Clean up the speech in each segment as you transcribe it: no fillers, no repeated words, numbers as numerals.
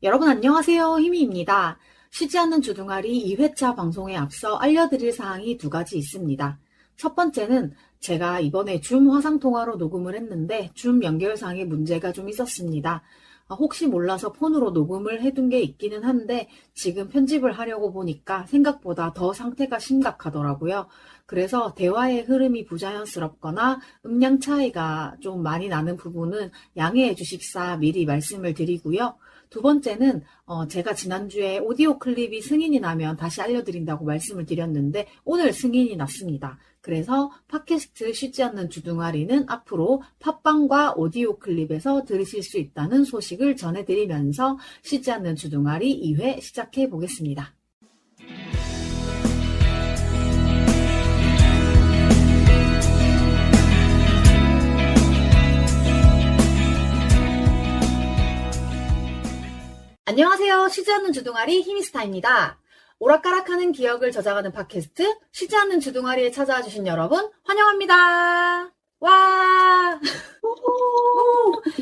여러분 안녕하세요. 희미입니다. 쉬지 않는 주둥아리 2회차 방송에 앞서 알려드릴 사항이 두 가지 있습니다. 첫 번째는 제가 이번에 줌 화상통화로 녹음을 했는데 줌 연결상에 문제가 좀 있었습니다. 혹시 몰라서 폰으로 녹음을 해둔 게 있기는 한데 지금 편집을 하려고 보니까 생각보다 더 상태가 심각하더라고요. 그래서 대화의 흐름이 부자연스럽거나 음량 차이가 좀 많이 나는 부분은 양해해 주십사 미리 말씀을 드리고요. 두 번째는 제가 지난주에 오디오 클립이 승인이 나면 다시 알려드린다고 말씀을 드렸는데 오늘 승인이 났습니다. 그래서 팟캐스트 쉬지 않는 주둥아리는 앞으로 팟빵과 오디오 클립에서 들으실 수 있다는 소식을 전해드리면서 쉬지 않는 주둥아리 2회 시작해 보겠습니다. 안녕하세요. 쉬지 않는 주둥아리 히미스타입니다. 오락가락하는 기억을 저장하는 팟캐스트 쉬지 않는 주둥아리에 찾아와 주신 여러분 환영합니다. 와!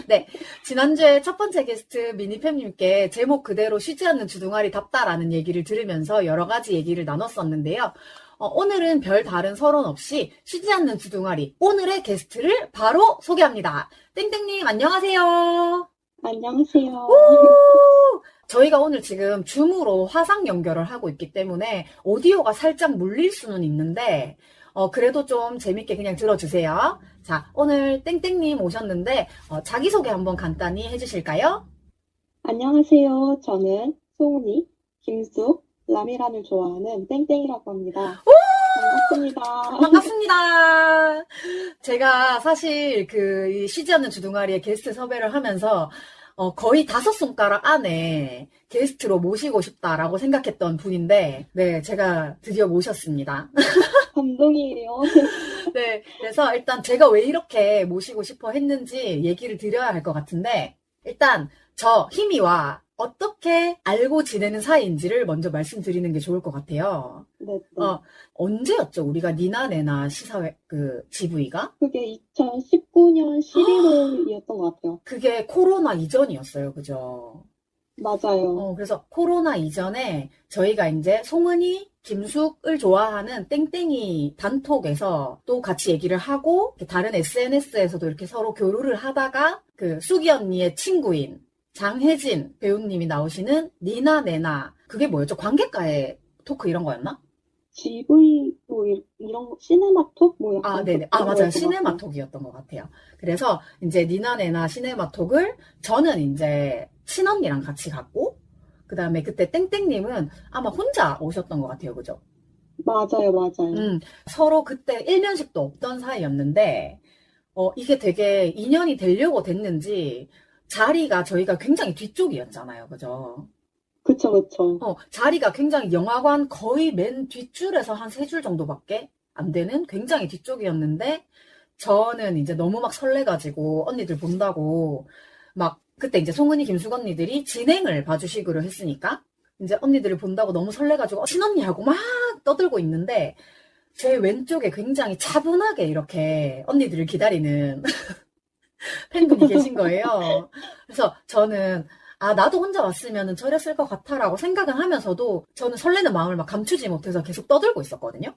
네, 지난주에 첫 번째 게스트 미니팸님께 제목 그대로 쉬지 않는 주둥아리답다라는 얘기를 들으면서 여러 가지 얘기를 나눴었는데요. 오늘은 별 다른 서론 없이 쉬지 않는 주둥아리 오늘의 게스트를 바로 소개합니다. 땡땡님 안녕하세요. 안녕하세요. 저희가 오늘 지금 줌으로 화상 연결을 하고 있기 때문에 오디오가 살짝 물릴 수는 있는데 그래도 좀 재밌게 그냥 들어주세요. 자, 오늘 땡땡님 오셨는데 자기소개 한번 간단히 해주실까요? 안녕하세요. 저는 소은이, 김숙, 라미란을 좋아하는 땡땡이라고 합니다. 반갑습니다. 반갑습니다. 제가 사실 이 쉬지 않는 주둥아리에 게스트 섭외를 하면서 거의 5손가락 안에 게스트로 모시고 싶다라고 생각했던 분인데, 네, 제가 드디어 모셨습니다. 감동이에요. 네, 그래서 일단 제가 왜 이렇게 모시고 싶어 했는지 얘기를 드려야 할 것 같은데, 일단 저 희미와 어떻게 알고 지내는 사이인지를 먼저 말씀드리는 게 좋을 것 같아요. 네. 언제였죠? 우리가 니나네나 시사회, GV가? 그게 2019년 11월이었던 것 같아요. 그게 코로나 이전이었어요. 그죠? 맞아요. 그래서 코로나 이전에 저희가 이제 송은이, 김숙을 좋아하는 땡땡이 단톡에서 또 같이 얘기를 하고 다른 SNS에서도 이렇게 서로 교류를 하다가 수기 언니의 친구인 장혜진 배우님이 나오시는 니나네나 그게 뭐였죠? 관객과의 토크 이런 거였나? GV 뭐 이런 거, 시네마톡 뭐 약간 네네. 그런 맞아요. 거였던 것 같아요. 시네마톡이었던 것 같아요. 그래서 이제 니나네나 시네마톡을 저는 이제 친언니랑 같이 갔고, 그 다음에 그때 땡땡님은 아마 혼자 오셨던 것 같아요. 그죠? 맞아요. 서로 그때 일면식도 없던 사이였는데, 이게 되게 인연이 되려고 됐는지, 자리가 저희가 굉장히 뒤쪽이었잖아요. 그죠? 그쵸. 자리가 굉장히 영화관 거의 맨 뒷줄에서 한 3줄 정도밖에 안 되는 굉장히 뒤쪽이었는데, 저는 이제 너무 막 설레가지고 언니들 본다고 막 그때 이제 송은이 김숙 언니들이 진행을 봐주시기로 했으니까 이제 언니들을 본다고 너무 설레가지고 친언니하고 막 떠들고 있는데 제 왼쪽에 굉장히 차분하게 이렇게 언니들을 기다리는 팬분이 계신 거예요. 그래서 저는 나도 혼자 왔으면 저랬을 것 같아라고 생각은 하면서도 저는 설레는 마음을 막 감추지 못해서 계속 떠들고 있었거든요.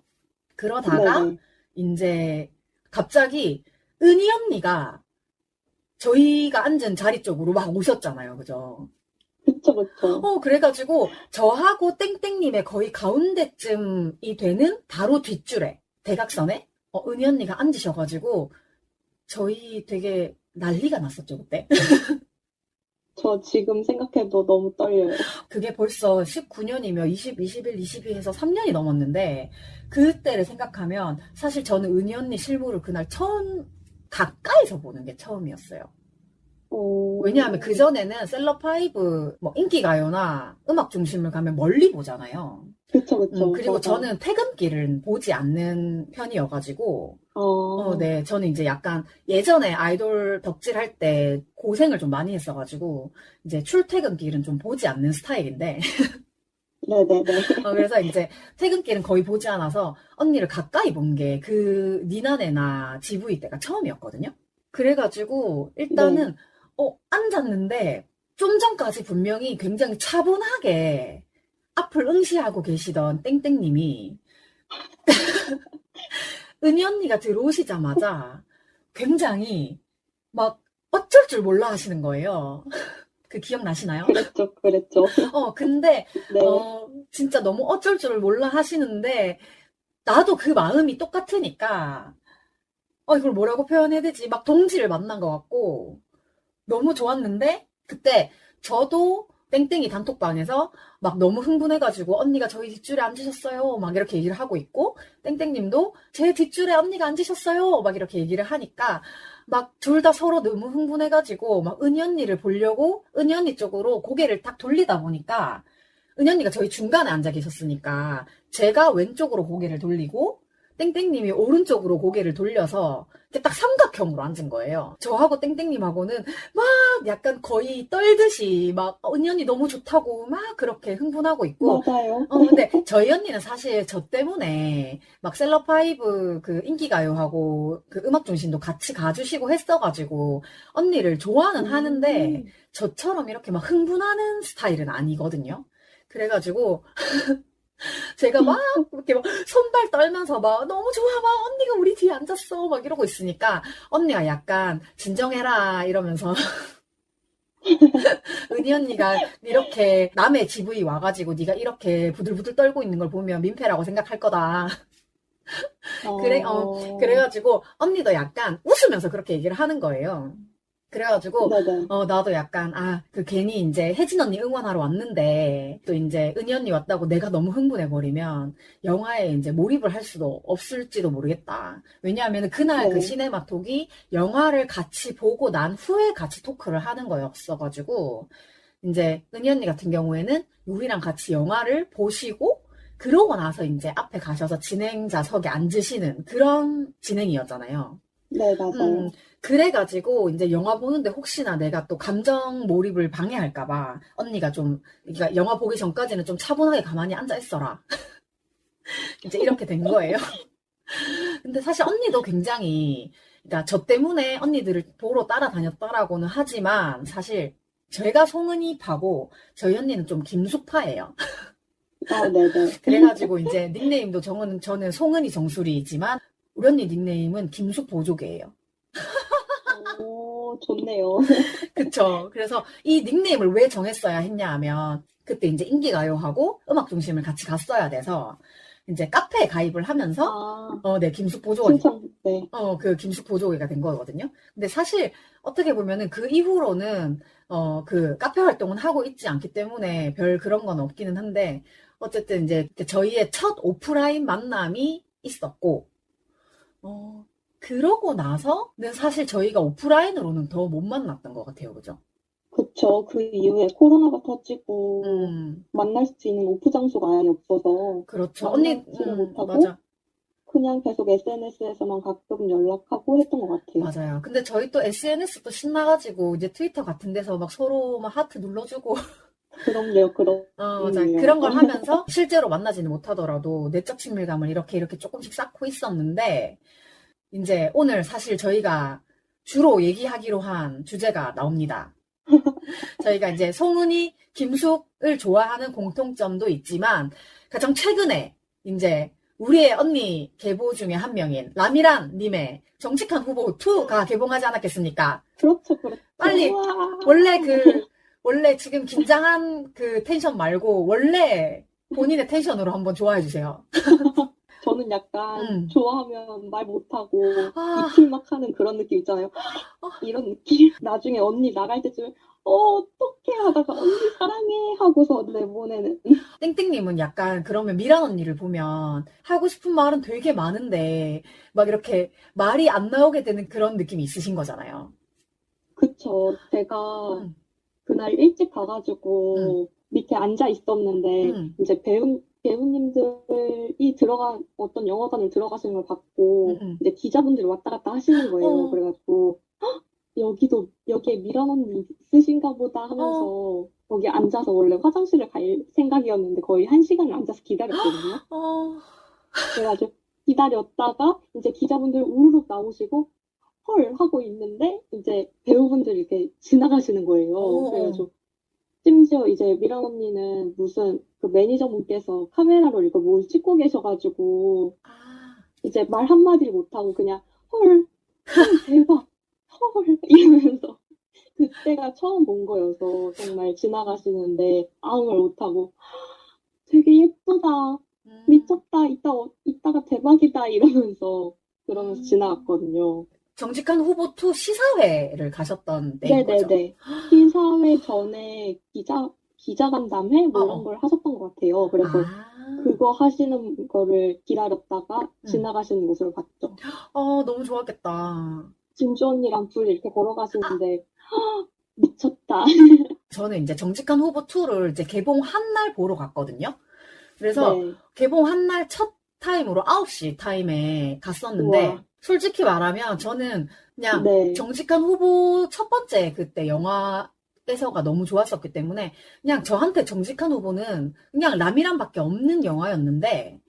그러다가 네네. 이제 갑자기 은희 언니가 저희가 앉은 자리 쪽으로 막 오셨잖아요. 그죠? 그쵸. 그래가지고 저하고 땡땡님의 거의 가운데쯤이 되는 바로 뒷줄에 대각선에 은희 언니가 앉으셔가지고 저희 되게 난리가 났었죠, 그때. 저 지금 생각해도 너무 떨려요. 그게 벌써 19년이며 20, 21, 22 해서 3년이 넘었는데 그때를 생각하면 사실 저는 은희 언니 실물을 그날 처음 가까이서 보는 게 처음이었어요. 왜냐하면 그전에는 셀럽5 뭐 인기가요나 음악 중심을 가면 멀리 보잖아요. 그쵸. 그리고 맞아. 저는 퇴근길은 보지 않는 편이어가지고 네, 저는 이제 약간 예전에 아이돌 덕질할 때 고생을 좀 많이 했어가지고 이제 출퇴근길은 좀 보지 않는 스타일인데 네네네. 그래서 이제 퇴근길은 거의 보지 않아서 언니를 가까이 본 게 니나네나 GV 때가 처음이었거든요. 그래가지고 일단은 앉았는데 좀 전까지 분명히 굉장히 차분하게 앞을 응시하고 계시던 땡땡님이 은희 언니가 들어오시자마자 굉장히 막 어쩔 줄 몰라 하시는 거예요. 그 기억나시나요? 그랬죠, 그랬죠. 근데, 네, 진짜 너무 어쩔 줄 몰라 하시는데, 나도 그 마음이 똑같으니까, 이걸 뭐라고 표현해야 되지? 막 동지를 만난 것 같고, 너무 좋았는데, 그때 저도 땡땡이 단톡방에서 막 너무 흥분해가지고, 언니가 저희 뒷줄에 앉으셨어요. 막 이렇게 얘기를 하고 있고, 땡땡님도 제 뒷줄에 언니가 앉으셨어요. 막 이렇게 얘기를 하니까, 막 둘 다 서로 너무 흥분해가지고, 막 은희 언니를 보려고 은희 언니 쪽으로 고개를 딱 돌리다 보니까, 은희 언니가 저희 중간에 앉아 계셨으니까, 제가 왼쪽으로 고개를 돌리고, 땡땡님이 오른쪽으로 고개를 돌려서, 이렇게 딱 삼각형으로 앉은 거예요. 저하고 땡땡님하고는 막 약간 거의 떨듯이 막 은희 언니 너무 좋다고 막 그렇게 흥분하고 있고, 맞아요. 근데 저희 언니는 사실 저 때문에 막 셀럽파이브 그 인기가요하고 그 음악중심도 같이 가주시고 했어가지고 언니를 좋아는 하는데 음, 저처럼 이렇게 막 흥분하는 스타일은 아니거든요. 그래가지고 제가 막 이렇게 막 손발 떨면서 막 너무 좋아 막 언니가 우리 뒤에 앉았어 막 이러고 있으니까 언니가 약간 진정해라 이러면서 은희 언니가 이렇게 남의 GV 와가지고 네가 이렇게 부들부들 떨고 있는 걸 보면 민폐라고 생각할 거다. 그래, 어, 그래가지고 언니도 약간 웃으면서 그렇게 얘기를 하는 거예요. 그래가지고, 네네. 나도 약간, 그 괜히 이제 혜진 언니 응원하러 왔는데, 또 이제 은희 언니 왔다고 내가 너무 흥분해버리면, 영화에 이제 몰입을 할 수도 없을지도 모르겠다. 왜냐하면 그날 그 네. 시네마톡이 영화를 같이 보고 난 후에 같이 토크를 하는 거였어가지고, 이제 은희 언니 같은 경우에는 우리랑 같이 영화를 보시고, 그러고 나서 이제 앞에 가셔서 진행자석에 앉으시는 그런 진행이었잖아요. 네, 음, 맞아요. 그래가지고 이제 영화 보는데 혹시나 내가 또 감정 몰입을 방해할까봐 언니가 좀, 그러니까 영화 보기 전까지는 좀 차분하게 가만히 앉아 있어라. 이제 이렇게 된 거예요. 근데 사실 언니도 굉장히, 그러니까 저 때문에 언니들을 보러 따라다녔다라고는 하지만 사실 제가 송은이파고 저희 언니는 좀 김숙파예요. 아, 네네. 그래가지고 이제 닉네임도 저는 송은이 정수리이지만 우리 언니 닉네임은 김숙 보조개예요. 오, 좋네요. 그쵸. 그래서 이 닉네임을 왜 정했어야 했냐 하면 그때 이제 인기가요하고 음악중심을 같이 갔어야 돼서 이제 카페에 가입을 하면서 아, 네, 김숙 보조개, 신청, 네. 그 김숙 보조개가 된 거거든요. 근데 사실 어떻게 보면은 그 이후로는 그 카페 활동은 하고 있지 않기 때문에 별 그런 건 없기는 한데 어쨌든 이제 저희의 첫 오프라인 만남이 있었고 어, 그러고 나서는 사실 저희가 오프라인으로는 더 못 만났던 것 같아요. 그죠? 그쵸. 그 이후에 코로나가 터지고 음, 만날 수 있는 오프 장소가 아예 없어서 그렇죠. 언니, 만나지를 못하고 맞아. 그냥 계속 SNS에서만 가끔 연락하고 했던 것 같아요. 맞아요. 근데 저희 또 SNS도 신나가지고 이제 트위터 같은 데서 막 서로 막 하트 눌러주고 그럼요, 맞아요. 그럼요. 그런 걸 하면서 실제로 만나지는 못하더라도 내적 친밀감을 이렇게 조금씩 쌓고 있었는데 이제 오늘 사실 저희가 주로 얘기하기로 한 주제가 나옵니다. 저희가 이제 송은이, 김숙을 좋아하는 공통점도 있지만 가장 최근에 이제 우리의 언니 계보 중에 한 명인 라미란 님의 정직한 후보 2가 개봉하지 않았겠습니까? 그렇죠, 그렇죠. 빨리 우와. 원래 원래 지금 긴장한 그 텐션 말고 원래 본인의 텐션으로 한번 좋아해 주세요. 저는 약간 음. 좋아하면 말 못하고 아, 입틀 막 하는 그런 느낌 있잖아요. 이런 느낌? 나중에 언니 나갈 때쯤 어떡해 하다가 언니 사랑해 하고서 내보내는. 땡땡님은 약간 그러면 미란 언니를 보면 하고 싶은 말은 되게 많은데 막 이렇게 말이 안 나오게 되는 그런 느낌이 있으신 거잖아요. 그쵸. 제가 음, 그날 일찍 음, 가가지고 밑에 앉아 있었는데 음, 이제 배우님들이 어떤 영화관을 들어가시는 걸 봤고 음. 이제 기자분들이 왔다 갔다 하시는 거예요. 어, 그래가지고 여기에 미란 언니 있으신가 보다 어, 하면서 거기 앉아서 원래 화장실을 갈 생각이었는데 거의 한 시간을 앉아서 기다렸거든요. 어, 그래가지고 기다렸다가 이제 기자분들 우르륵 나오시고 헐 하고 있는데 이제 배우분들이 이렇게 지나가시는 어, 거예요. 어. 그래가지고 심지어 이제 미란 언니는 무슨 그 매니저분께서 카메라로 이거 뭘 찍고 계셔가지고 아, 이제 말 한마디를 못하고 그냥 헐, 헐, 대박, 헐 이러면서 그때가 처음 본 거여서 정말 지나가시는데 아무 말 못하고 되게 예쁘다, 음, 미쳤다, 이따가 대박이다 그러면서 음. 지나갔거든요. 정직한 후보 투 시사회를 가셨던 때인 거죠. 네네네. 시사회 전에 기자간담회 어, 뭐 이런 어. 걸 하셨던 것 같아요. 그래서 아, 그거 하시는 거를 기다렸다가 음. 지나가시는 모습을 봤죠. 너무 좋았겠다. 진주 언니랑 둘이 이렇게 걸어가시는데 미쳤다. 저는 이제 정직한 후보 2를 이제 개봉한 날 보러 갔거든요. 그래서 네. 개봉한 날 첫 타임으로 9시 타임에 갔었는데, 우와. 솔직히 말하면 저는 그냥 네. 정직한 후보 첫 번째 그때 영화에서가 너무 좋았었기 때문에 그냥 저한테 정직한 후보는 그냥 라미란밖에 없는 영화였는데,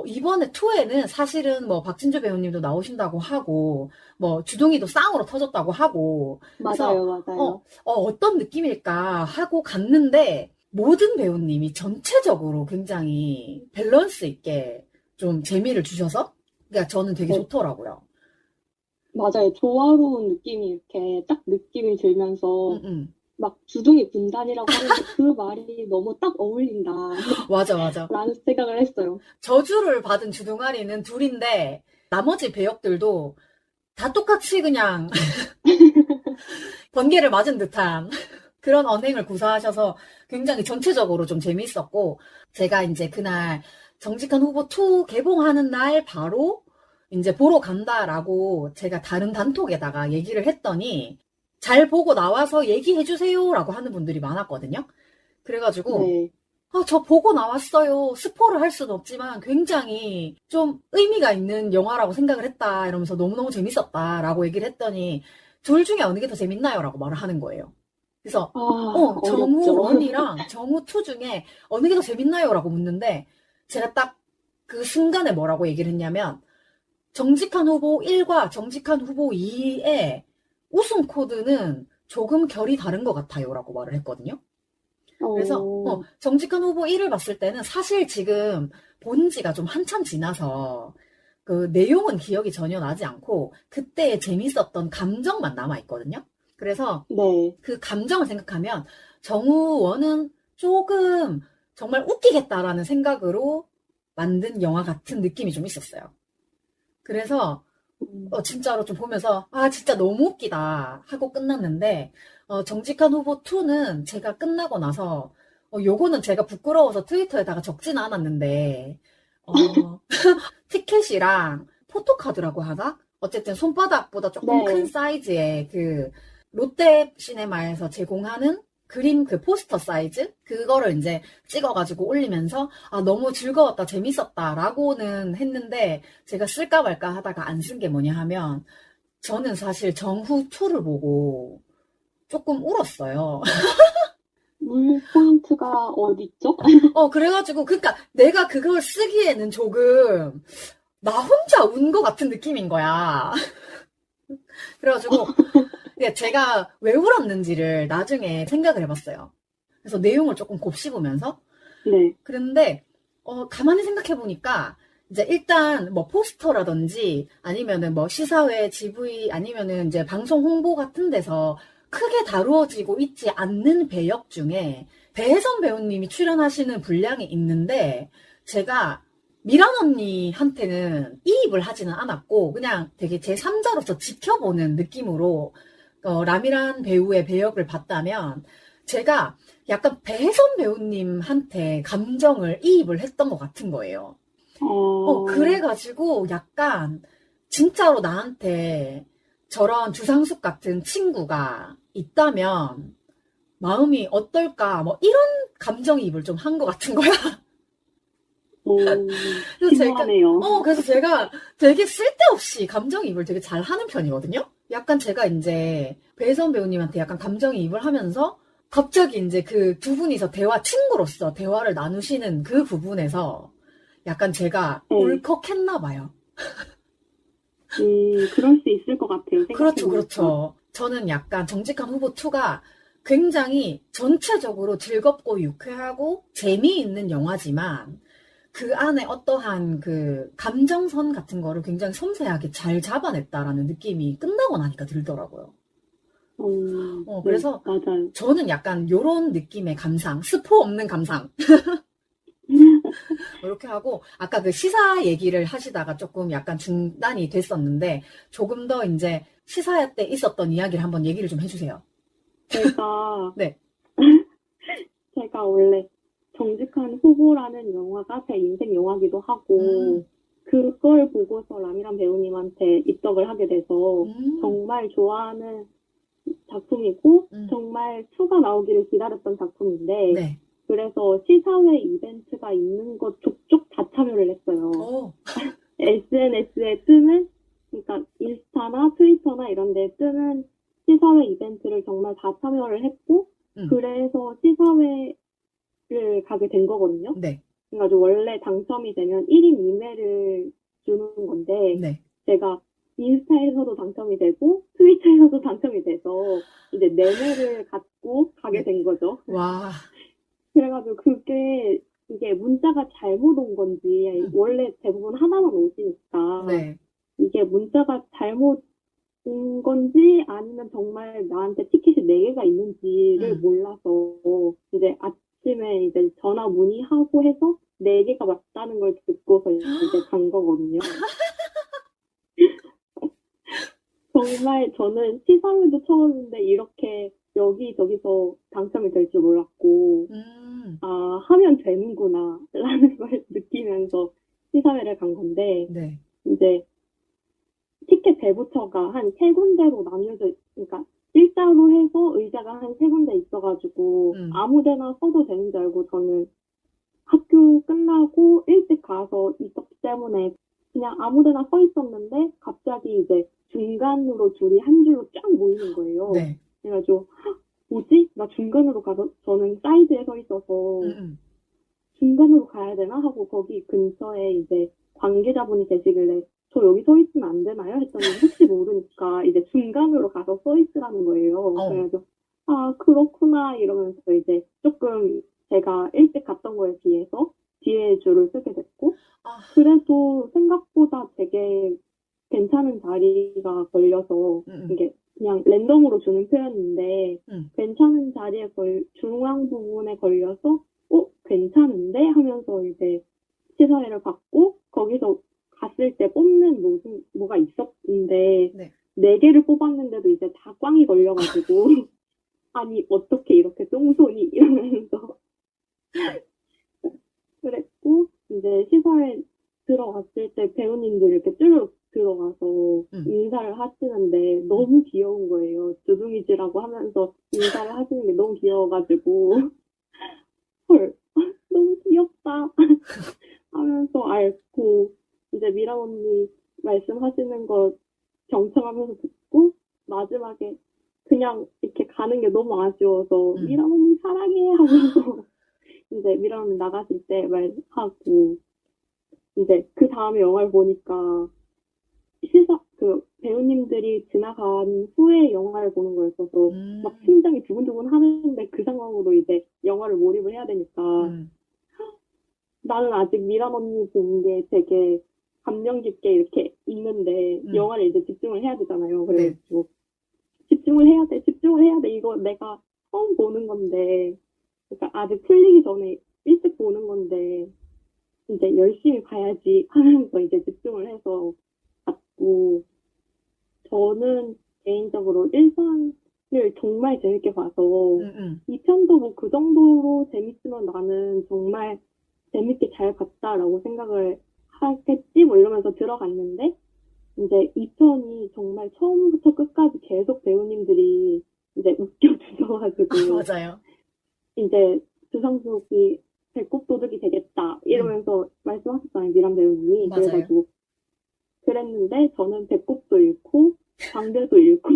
이번에 2에는 사실은 뭐 박진주 배우님도 나오신다고 하고, 뭐 주둥이도 쌍으로 터졌다고 하고, 그래서, 맞아요, 맞아요. 어떤 느낌일까 하고 갔는데, 모든 배우님이 전체적으로 굉장히 밸런스 있게 좀 재미를 주셔서, 그러니까 저는 되게 네. 좋더라고요. 맞아요. 조화로운 느낌이 이렇게 딱 느낌이 응, 들면서 응. 막 주둥이 분단이라고 하는데 그 말이 너무 딱 어울린다. 맞아, 맞아. 라는 생각을 했어요. 저주를 받은 주둥아리는 둘인데, 나머지 배역들도 다 똑같이 그냥 번개를 맞은 듯한 그런 언행을 구사하셔서 굉장히 전체적으로 좀 재밌었고, 제가 이제 그날 정직한 후보 2 개봉하는 날 바로 이제 보러 간다라고 제가 다른 단톡에다가 얘기를 했더니, 잘 보고 나와서 얘기해주세요라고 하는 분들이 많았거든요. 그래가지고, 네. 저 보고 나왔어요. 스포를 할 수는 없지만 굉장히 좀 의미가 있는 영화라고 생각을 했다. 이러면서 너무너무 재밌었다라고 얘기를 했더니, 둘 중에 어느 게 더 재밌나요? 라고 말을 하는 거예요. 그래서, 아, 정우 어렵죠. 1이랑 정우 2 중에 어느 게 더 재밌나요? 라고 묻는데, 제가 딱 그 순간에 뭐라고 얘기를 했냐면, 정직한 후보 1과 정직한 후보 2의 우승 코드는 조금 결이 다른 것 같아요. 라고 말을 했거든요. 그래서, 어, 정직한 후보 1을 봤을 때는 사실 지금 본 지가 좀 한참 지나서 그 내용은 기억이 전혀 나지 않고 그때 재밌었던 감정만 남아있거든요. 그래서 네. 그 감정을 생각하면 정우원은 조금 정말 웃기겠다라는 생각으로 만든 영화 같은 느낌이 좀 있었어요. 그래서 음, 진짜로 좀 보면서 진짜 너무 웃기다 하고 끝났는데 정직한 후보 2는 제가 끝나고 나서 요거는 제가 부끄러워서 트위터에다가 적지는 않았는데 어, 티켓이랑 포토카드라고 하나? 어쨌든 손바닥보다 조금 큰 네. 사이즈의 그 롯데 시네마에서 제공하는 그림 그 포스터 사이즈? 그거를 이제 찍어가지고 올리면서 너무 즐거웠다, 재밌었다라고는 했는데 제가 쓸까 말까 하다가 안 쓴 게 뭐냐 하면 저는 사실 정후2를 보고 조금 울었어요. 물 포인트가 어디 있죠? 그래가지고, 그니까 내가 그걸 쓰기에는 조금 나 혼자 운 것 같은 느낌인 거야. 그래가지고 제가 왜 울었는지를 나중에 생각을 해봤어요. 그래서 내용을 조금 곱씹으면서 네. 그런데 가만히 생각해 보니까 이제 일단 뭐 포스터라든지 아니면은 뭐 시사회 GV 아니면은 이제 방송 홍보 같은 데서 크게 다루어지고 있지 않는 배역 중에 배혜선 배우님이 출연하시는 분량이 있는데 제가 미란 언니한테는 이입을 하지는 않았고 그냥 되게 제3자로서 지켜보는 느낌으로 라미란 배우의 배역을 봤다면 제가 약간 배혜선 배우님한테 감정을 이입을 했던 것 같은 거예요. 어, 그래가지고 약간 진짜로 나한테 저런 주상숙 같은 친구가 있다면 마음이 어떨까 뭐 이런 감정이입을 좀 한 것 같은 거야. 그래서 제가 심오하네요. 그래서 제가 되게 쓸데없이 감정이입을 되게 잘 하는 편이거든요. 약간 제가 이제 배혜선 배우님한테 약간 감정이입을 하면서 갑자기 이제 그 두 분이서 친구로서 대화를 나누시는 그 부분에서 약간 제가 네. 울컥했나 봐요. 그럴 수 있을 것 같아요. 그렇죠, 생각해보니까. 그렇죠. 저는 약간 정직한 후보 2가 굉장히 전체적으로 즐겁고 유쾌하고 재미있는 영화지만 그 안에 어떠한 그 감정선 같은 거를 굉장히 섬세하게 잘 잡아냈다라는 느낌이 끝나고 나니까 들더라고요. 네, 그래서 맞아요. 저는 약간 요런 느낌의 감상, 스포 없는 감상. 이렇게 하고, 아까 그 시사 얘기를 하시다가 조금 약간 중단이 됐었는데, 조금 더 이제 시사 때 있었던 이야기를 한번 얘기를 좀 해주세요. 제가, 네. 제가 원래 정직한 후보라는 영화가 제 인생 영화기도 하고, 그걸 보고서 라미란 배우님한테 입덕을 하게 돼서 정말 좋아하는 작품이고, 정말 2가 나오기를 기다렸던 작품인데, 네. 그래서 시사회 이벤트가 있는 것 족족 다 참여를 했어요. SNS에 뜨는, 그러니까 인스타나 트위터나 이런 데 뜨는 시사회 이벤트를 정말 다 참여를 했고, 그래서 시사회를 가게 된 거거든요. 네. 그래가지고 원래 당첨이 되면 1인 2매를 주는 건데, 네. 제가 인스타에서도 당첨이 되고, 트위터에서도 당첨이 돼서, 이제 4매를 갖고 가게 된 거죠. 와. 그래가지고 이게 문자가 잘못 온 건지, 원래 대부분 하나만 오시니까, 네. 이게 문자가 잘못 온 건지, 아니면 정말 나한테 티켓이 4개가 있는지를 몰라서, 이제 아침에 이제 전화 문의하고 해서 4개가 맞다는 걸 듣고서 이제 간 거거든요. 정말 저는 시사회도 처음인데 이렇게 여기저기서 당첨이 될 줄 몰랐고, 아, 하면 되는구나, 라는 걸 느끼면서 시사회를 간 건데, 네. 이제 티켓 배부처가 한 3군데로 나뉘어져, 그러니까 일자로 해서 의자가 한 3군데 있어가지고, 아무 데나 서도 되는 줄 알고 저는 학교 끝나고 일찍 가서 있었기 때문에 그냥 아무 데나 서 있었는데, 갑자기 이제 중간으로 줄이 한 줄로 쫙 모이는 거예요. 네. 그래가지고, 뭐지? 나 중간으로 가서, 저는 사이드에 서 있어서, 중간으로 가야 되나? 하고 거기 근처에 이제 관계자분이 계시길래, 저 여기 서 있으면 안 되나요? 했더니, 혹시 모르니까 이제 중간으로 가서 서 있으라는 거예요. 그래서, 아, 그렇구나, 이러면서 이제 조금 제가 일찍 갔던 거에 비해서 뒤에 줄을 쓰게 됐고, 그래도 생각보다 되게 괜찮은 자리가 걸려서, 이게 그냥 랜덤으로 주는 표였는데, 괜찮은 자리에 중앙 부분에 걸려서, 괜찮은데? 하면서 이제 시사회를 받고, 거기서 갔을 때 뽑는 뭐가 있었는데, 네. 4개를 뽑았는데도 이제 다 꽝이 걸려가지고, 아니, 어떻게 이렇게 똥손이? 이러면서. 그랬고, 이제 시사회 들어갔을 때 배우님들 이렇게 쭈르륵 들어가서 인사를 하시는데 너무 귀여운 거예요. 주둥이질하고 하면서 인사를 하시는 게 너무 귀여워가지고 헐, 너무 귀엽다 하면서 알고, 이제 미라 언니 말씀하시는 거 경청하면서 듣고, 마지막에 그냥 이렇게 가는 게 너무 아쉬워서 미라 언니 사랑해 하면서 이제 미라 언니 나가실 때 말하고, 이제 그 다음에 영화를 보니까 그 배우님들이 지나간 후에 영화를 보는 거였어서 막 심장이 두근두근 하는데, 그 상황으로 이제 영화를 몰입을 해야 되니까 나는 아직 미란 언니 본 게 되게 감명 깊게 이렇게 있는데 영화를 이제 집중을 해야 되잖아요. 그래가지고 집중을 해야 돼. 이거 내가 처음 보는 건데, 그러니까 아직 풀리기 전에 일찍 보는 건데 이제 열심히 봐야지 하면서 이제 집중을 해서 봤고, 저는 개인적으로 1편을 정말 재밌게 봐서 2편도 뭐 그 정도로 재밌으면 나는 정말 재밌게 잘 봤다라고 생각을 하겠지 뭐 이러면서 들어갔는데, 이제 2편이 정말 처음부터 끝까지 계속 배우님들이 이제 웃겨주셔가지고 맞아요. 이제 주성숙이 배꼽 도둑이 되겠다 이러면서 말씀하셨잖아요, 미란 배우님이. 맞아요. 그래가지고 그랬는데 저는 배꼽도 잃고 광대도 잃고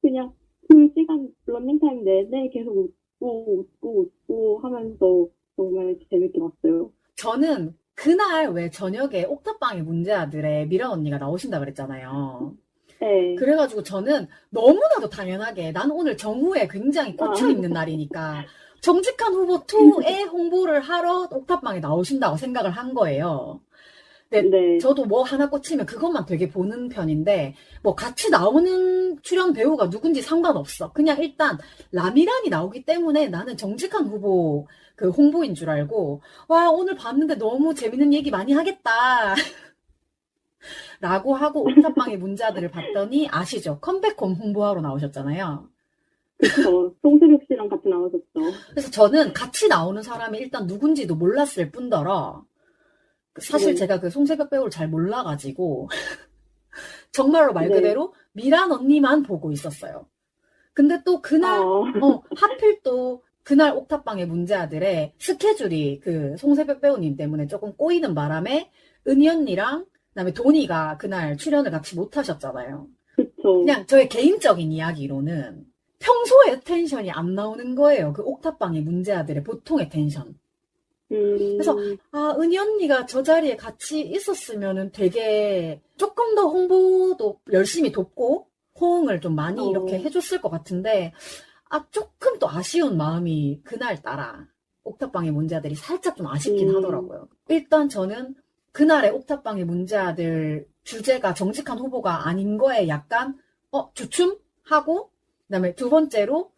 그냥 그 시간 런닝타임 내내 계속 웃고 하면서 정말 재밌게 봤어요. 저는 그날 왜 저녁에 옥탑방의 문제아들에 미라 언니가 나오신다 그랬잖아요. 네. 그래가지고 저는 너무나도 당연하게 난 오늘 정우에 굉장히 꽂혀있는 날이니까 정직한 후보 2의 홍보를 하러 옥탑방에 나오신다고 생각을 한 거예요. 근데 네. 저도 뭐 하나 꽂히면 그것만 되게 보는 편인데 뭐 같이 나오는 출연 배우가 누군지 상관없어. 그냥 일단 라미란이 나오기 때문에 나는 정직한 후보 그 홍보인 줄 알고 와 오늘 봤는데 너무 재밌는 얘기 많이 하겠다 라고 하고 옥탑방의 문자들을 봤더니 아시죠? 컴백홈 홍보하러 나오셨잖아요. 그쵸. 송수륙 씨랑 같이 나오셨죠. 그래서 저는 같이 나오는 사람이 일단 누군지도 몰랐을 뿐더러 사실 네. 제가 그 송새벽 배우를 잘 몰라가지고 정말로 말 네. 그대로 미란 언니만 보고 있었어요. 근데 또 그날 하필 또 그날 옥탑방의 문제아들의 스케줄이 그 송새벽 배우님 때문에 조금 꼬이는 바람에 은희 언니랑 그다음에 도니가 그날 출연을 같이 못 하셨잖아요. 그쵸. 그냥 저의 개인적인 이야기로는 평소에 텐션이 안 나오는 거예요. 그 옥탑방의 문제아들의 보통의 텐션. 그래서 은희 언니가 저 자리에 같이 있었으면은 되게 조금 더 홍보도 열심히 돕고 호응을 좀 많이 이렇게 해줬을 것 같은데 조금 또 아쉬운 마음이 그날따라 옥탑방의 문제아들이 살짝 좀 아쉽긴 하더라고요. 일단 저는 그날의 옥탑방의 문제아들 주제가 정직한 후보가 아닌 거에 약간 주춤하고 그다음에 두 번째로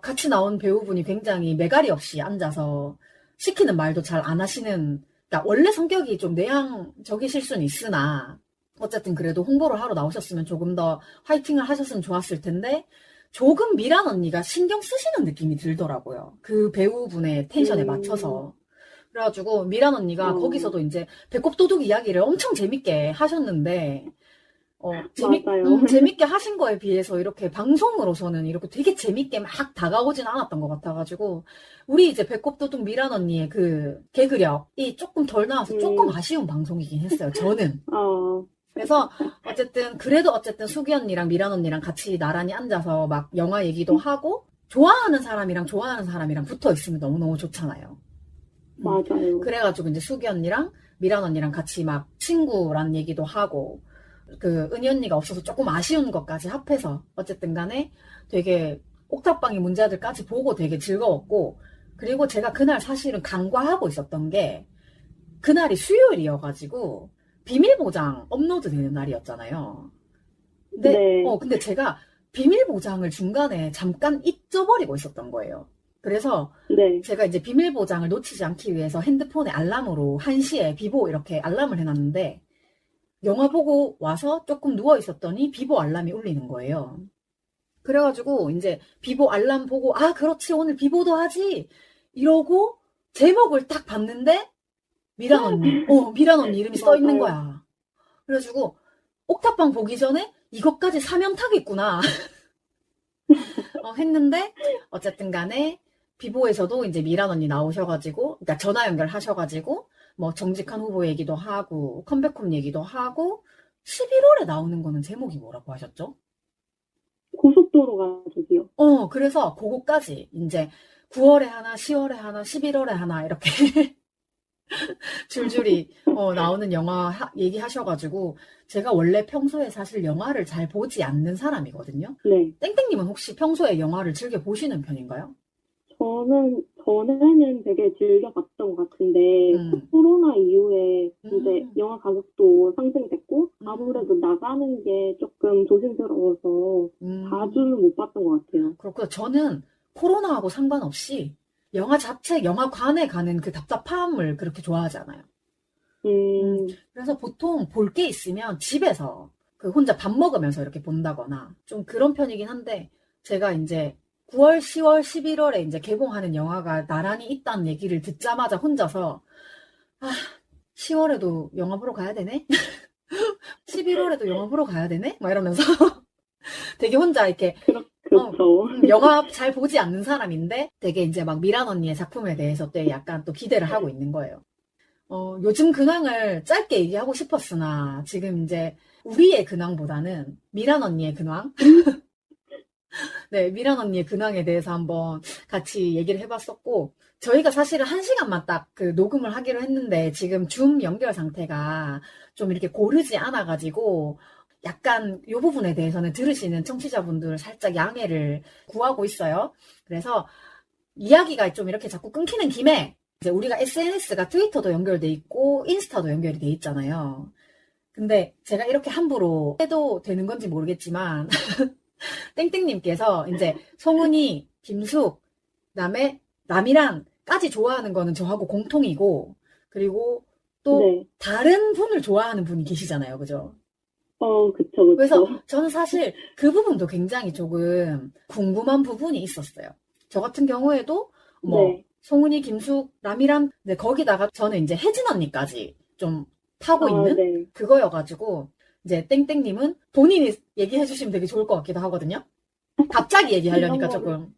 같이 나온 배우분이 굉장히 매갈이 없이 앉아서 시키는 말도 잘 안 하시는, 그러니까 원래 성격이 좀 내향적이실 수는 있으나 어쨌든 그래도 홍보를 하러 나오셨으면 조금 더 화이팅을 하셨으면 좋았을 텐데 조금 미란 언니가 신경 쓰시는 느낌이 들더라고요. 그 배우분의 텐션에 맞춰서. 그래가지고 미란 언니가 거기서도 이제 배꼽도둑 이야기를 엄청 재밌게 하셨는데 맞아요. 재밌게 하신 거에 비해서 이렇게 방송으로서는 이렇게 되게 재밌게 막 다가오진 않았던 것 같아가지고, 우리 이제 배꼽도둑 미란 언니의 그 개그력이 조금 덜 나와서 조금 아쉬운 방송이긴 했어요, 저는. 그래서 그래도 어쨌든 수기 언니랑 미란 언니랑 같이 나란히 앉아서 막 영화 얘기도 하고, 좋아하는 사람이랑 붙어 있으면 너무너무 좋잖아요. 맞아요. 그래가지고 이제 수기 언니랑 미란 언니랑 같이 막 친구란 얘기도 하고, 그 은희 언니가 없어서 조금 아쉬운 것까지 합해서 어쨌든 간에 되게 옥탑방의 문제들까지 보고 되게 즐거웠고, 그리고 제가 그날 사실은 간과하고 있었던 게 그날이 수요일이어가지고 비밀보장 업로드 되는 날이었잖아요. 근데 제가 비밀보장을 중간에 잠깐 잊어버리고 있었던 거예요. 그래서 제가 이제 비밀보장을 놓치지 않기 위해서 핸드폰에 알람으로 1시에 비보 이렇게 알람을 해놨는데 영화 보고 와서 조금 누워 있었더니 비보 알람이 울리는 거예요. 그래가지고 이제 비보 알람 보고 그렇지 오늘 비보도 하지 이러고 제목을 딱 봤는데 미란 언니 이름이 써 있는 거야. 그래가지고 옥탑방 보기 전에 이것까지 사명타겠구나 했는데 어쨌든 간에 비보에서도 이제 미란 언니 나오셔가지고, 그러니까 전화 연결하셔가지고 뭐 정직한 후보 얘기도 하고 컴백홈 얘기도 하고 11월에 나오는 거는 제목이 뭐라고 하셨죠? 고속도로 가족이요. 그래서 그거까지 이제 9월에 하나, 10월에 하나, 11월에 하나 이렇게 줄줄이 나오는 영화 얘기하셔가지고 제가 원래 평소에 사실 영화를 잘 보지 않는 사람이거든요. 네. 땡땡님은 혹시 평소에 영화를 즐겨 보시는 편인가요? 저는 전에는 되게 즐겨 봤던 것 같은데 코로나 이후에 이제 영화 가격도 상승됐고 아무래도 나가는 게 조금 조심스러워서 자주는 못 봤던 것 같아요. 그렇고요. 저는 코로나하고 상관없이 영화 자체, 영화관에 가는 그 답답함을 그렇게 좋아하지 않아요. 그래서 보통 볼 게 있으면 집에서 그 혼자 밥 먹으면서 이렇게 본다거나 좀 그런 편이긴 한데 제가 이제 9월, 10월, 11월에 이제 개봉하는 영화가 나란히 있다는 얘기를 듣자마자 혼자서 10월에도 영화 보러 가야 되네? 11월에도 영화 보러 가야 되네? 막 이러면서 되게 혼자 이렇게 그렇죠. 영화 잘 보지 않는 사람인데 되게 이제 막 미란 언니의 작품에 대해서 또 약간 또 기대를 하고 있는 거예요. 요즘 근황을 짧게 얘기하고 싶었으나 지금 이제 우리의 근황보다는 미란 언니의 근황? 네, 미란 언니의 근황에 대해서 한번 같이 얘기를 해봤었고, 저희가 사실은 1시간만 딱 그 녹음을 하기로 했는데, 지금 줌 연결 상태가 좀 이렇게 고르지 않아가지고, 약간 이 부분에 대해서는 들으시는 청취자분들 살짝 양해를 구하고 있어요. 그래서 이야기가 좀 이렇게 자꾸 끊기는 김에 이제 우리가 SNS가 트위터도 연결돼 있고 인스타도 연결이 돼 있잖아요. 근데 제가 이렇게 함부로 해도 되는 건지 모르겠지만 땡땡님께서 이제 송은이, 김숙, 그다음에 남이랑까지 좋아하는 거는 저하고 공통이고 그리고 또 네. 다른 분을 좋아하는 분이 계시잖아요. 그죠? 그쵸, 그래서 그쵸. 저는 사실 그 부분도 굉장히 조금 궁금한 부분이 있었어요. 저 같은 경우에도 뭐 네. 송은이, 김숙, 남이랑 네, 거기다가 저는 이제 혜진 언니까지 좀 타고 있는 네. 그거여가지고 이제 땡땡님은 본인이 얘기해 주시면 되게 좋을 것 같기도 하거든요. 갑자기 이런 얘기하려니까 거는, 조금